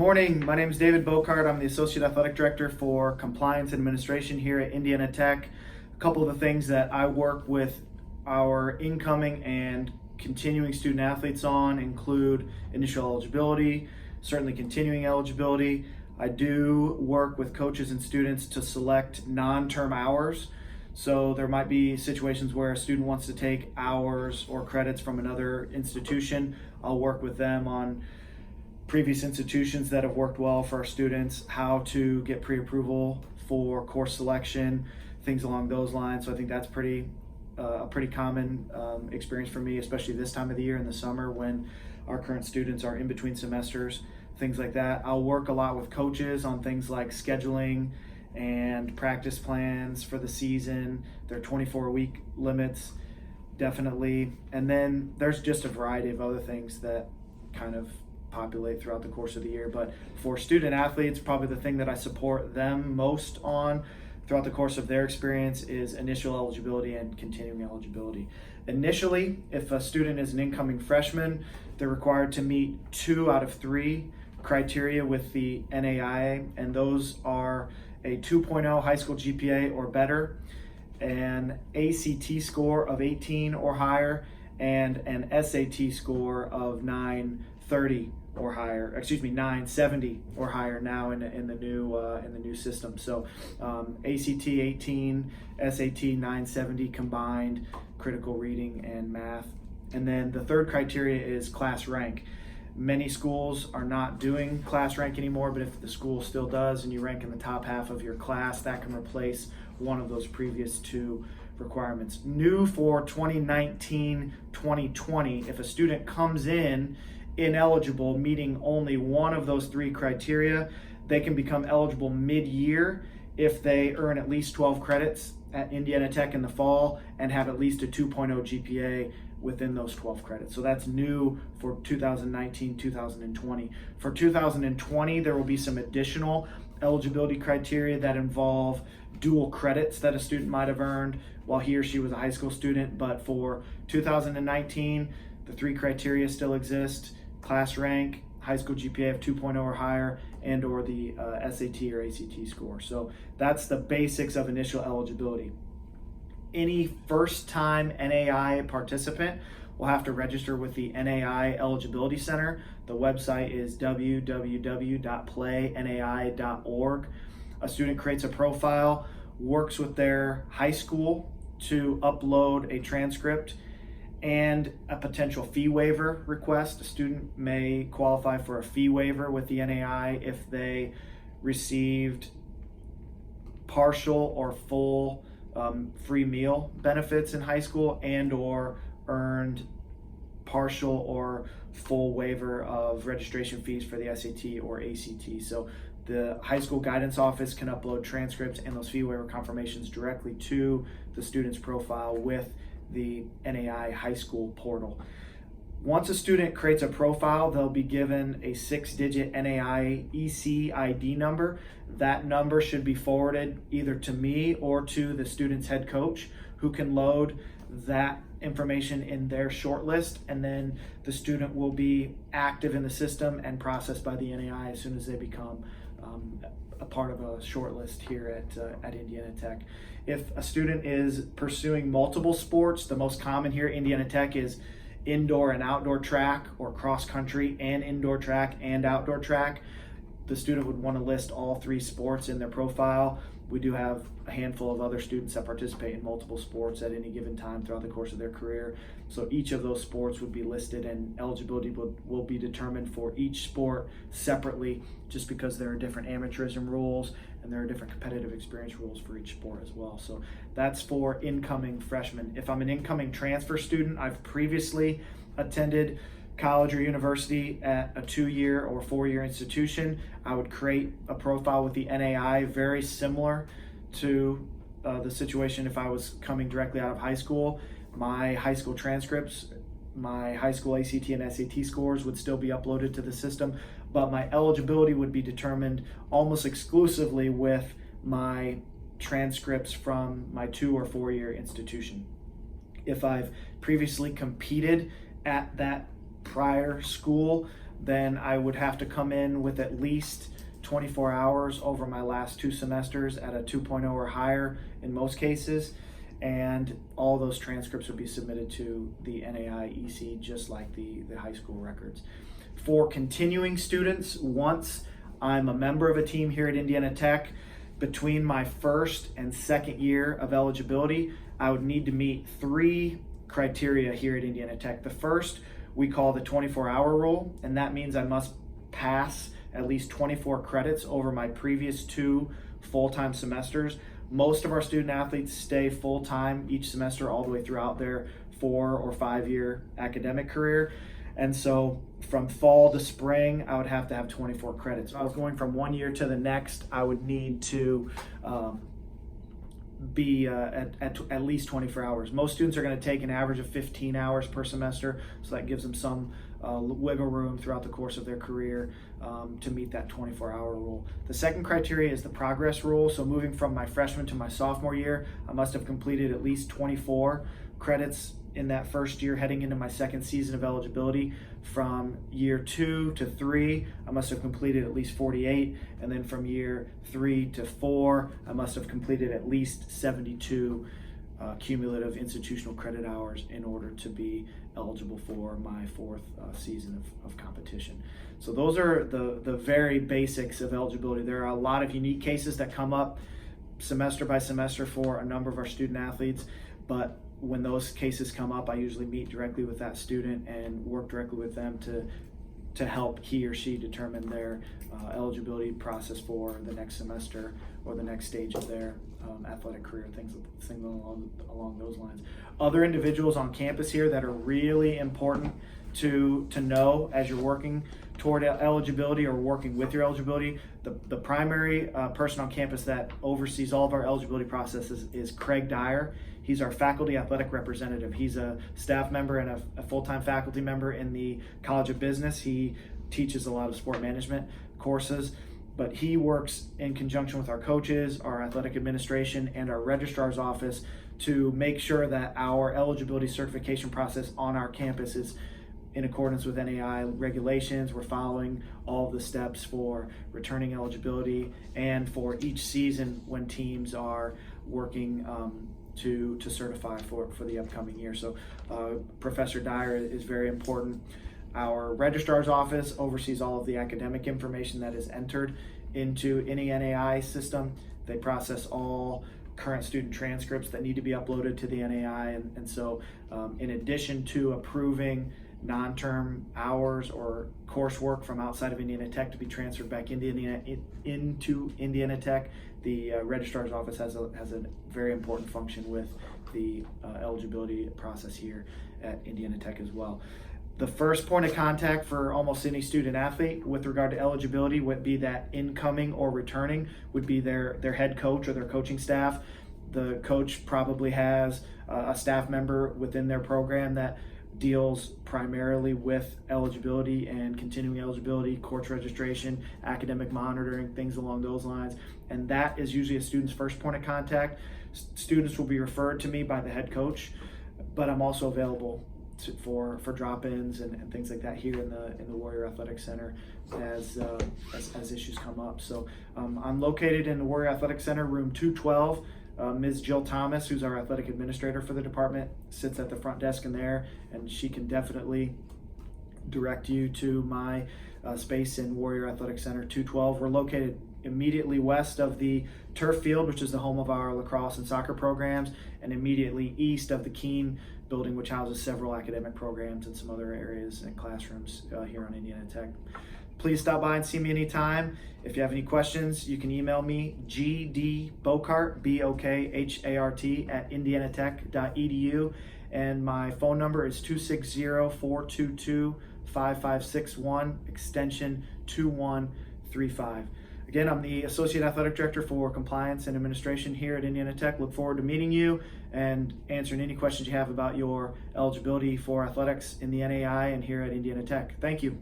morning. My name is David Bokhart. I'm the Associate Athletic Director for Compliance and Administration here at Indiana Tech. A couple of the things that I work with our incoming and continuing student athletes on include initial eligibility, certainly continuing eligibility. I do work with coaches and students to select non-term hours. So there might be situations where a student wants to take hours or credits from another institution. I'll work with them on previous institutions that have worked well for our students, how to get pre-approval for course selection, things along those lines. So I think that's a pretty common experience for me, especially this time of the year in the summer when our current students are in between semesters, things like that. I'll work a lot with coaches on things like scheduling and practice plans for the season, their 24-week limits, definitely. And then there's just a variety of other things that kind of populate throughout the course of the year. But for student athletes, probably the thing that I support them most on throughout the course of their experience is initial eligibility and continuing eligibility. Initially, if a student is an incoming freshman, they're required to meet 2 out of 3 criteria with the NAIA, and those are a 2.0 high school GPA or better, an ACT score of 18 or higher, and an SAT score of 930 or higher, 970 or higher now in the new system. So ACT 18, SAT 970 combined, critical reading and math. And then the third criteria is class rank. Many schools are not doing class rank anymore, but if the school still does and you rank in the top half of your class, that can replace one of those previous 2 requirements. New for 2019-2020, if a student comes in ineligible, meeting only one of those 3 criteria, they can become eligible mid-year if they earn at least 12 credits at Indiana Tech in the fall and have at least a 2.0 GPA within those 12 credits. So that's new for 2019-2020. For 2020, there will be some additional eligibility criteria that involve dual credits that a student might have earned while he or she was a high school student. But for 2019, the 3 criteria still exist: class rank, high school GPA of 2.0 or higher, and or the SAT or ACT score. So that's the basics of initial eligibility. Any first-time NAIA participant will have to register with the NAIA Eligibility Center. The website is www.playnai.org. A student creates a profile, works with their high school to upload a transcript and a potential fee waiver request. A student may qualify for a fee waiver with the NAIA if they received partial or full free meal benefits in high school and or earned partial or full waiver of registration fees for the SAT or ACT. So the high school guidance office can upload transcripts and those fee waiver confirmations directly to the student's profile with the NAIA high school portal. Once a student creates a profile, they'll be given a 6-digit NAIA EC ID number. That number should be forwarded either to me or to the student's head coach, who can load that information in their shortlist, and then the student will be active in the system and processed by the NAIA as soon as they become a part of a shortlist here at Indiana Tech. If a student is pursuing multiple sports, the most common here at Indiana Tech is indoor and outdoor track, or cross country and indoor track and outdoor track. The student would want to list all 3 sports in their profile. We do have a handful of other students that participate in multiple sports at any given time throughout the course of their career. So each of those sports would be listed, and eligibility will be determined for each sport separately, just because there are different amateurism rules and there are different competitive experience rules for each sport as well. So that's for incoming freshmen. If I'm an incoming transfer student, I've previously attended college or university at a 2-year or 4-year institution, I would create a profile with the NAIA very similar to the situation if I was coming directly out of high school. My high school transcripts, my high school ACT and SAT scores would still be uploaded to the system, but my eligibility would be determined almost exclusively with my transcripts from my 2 or 4-year institution. If I've previously competed at that prior school, then I would have to come in with at least 24 hours over my last 2 semesters at a 2.0 or higher in most cases, and all those transcripts would be submitted to the NAIA EC just like the high school records. For continuing students, once I'm a member of a team here at Indiana Tech, between my first and second year of eligibility, I would need to meet 3 criteria here at Indiana Tech. The first we call the 24-hour rule, and that means I must pass at least 24 credits over my previous 2 full-time semesters. Most of our student athletes stay full-time each semester all the way throughout their 4 or 5 year academic career. And so from fall to spring, I would have to have 24 credits. If I was going from one year to the next, I would need to be at least 24 hours. Most students are going to take an average of 15 hours per semester, so that gives them some wiggle room throughout the course of their career to meet that 24-hour rule. The second criteria is the progress rule. So moving from my freshman to my sophomore year, I must have completed at least 24 credits in that first year heading into my second season of eligibility. From year 2 to 3, I must have completed at least 48, and then from year 3 to 4, I must have completed at least 72 cumulative institutional credit hours in order to be eligible for my 4th season of competition. So those are the very basics of eligibility. There are a lot of unique cases that come up semester by semester for a number of our student athletes, but when those cases come up, I usually meet directly with that student and work directly with them to help he or she determine their eligibility process for the next semester or the next stage of their athletic career, things along those lines. Other individuals on campus here that are really important to know as you're working toward eligibility or working with your eligibility. The primary person on campus that oversees all of our eligibility processes is Craig Dyer. He's our faculty athletic representative. He's a staff member and a full-time faculty member in the College of Business. He teaches a lot of sport management courses, but he works in conjunction with our coaches, our athletic administration, and our registrar's office to make sure that our eligibility certification process on our campus is in accordance with NAIA regulations. We're following all the steps for returning eligibility and for each season when teams are working to certify for the upcoming year. So Professor Dyer is very important. Our registrar's office oversees all of the academic information that is entered into any NAIA system. They process all current student transcripts that need to be uploaded to the NAIA, and so in addition to approving non-term hours or coursework from outside of Indiana Tech to be transferred back into Indiana Tech, the registrar's office has a very important function with the eligibility process here at Indiana Tech as well. The first point of contact for almost any student athlete with regard to eligibility would be that incoming or returning would be their head coach or their coaching staff. The coach probably has a staff member within their program that deals primarily with eligibility and continuing eligibility, course registration, academic monitoring, things along those lines. And that is usually a student's first point of contact. Students will be referred to me by the head coach, but I'm also available for drop-ins and things like that here in the Warrior Athletic Center as issues come up. So I'm located in the Warrior Athletic Center, room 212. Ms. Jill Thomas, who's our athletic administrator for the department, sits at the front desk in there, and she can definitely direct you to my space in Warrior Athletic Center 212. We're located immediately west of the turf field, which is the home of our lacrosse and soccer programs, and immediately east of the Keene building, which houses several academic programs and some other areas and classrooms here on Indiana Tech. Please stop by and see me anytime. If you have any questions, you can email me, gdbokhart, B-O-K-H-A-R-T, at indianatech.edu. And my phone number is 260-422-5561, extension 2135. Again, I'm the Associate Athletic Director for Compliance and Administration here at Indiana Tech. Look forward to meeting you and answering any questions you have about your eligibility for athletics in the NAIA and here at Indiana Tech. Thank you.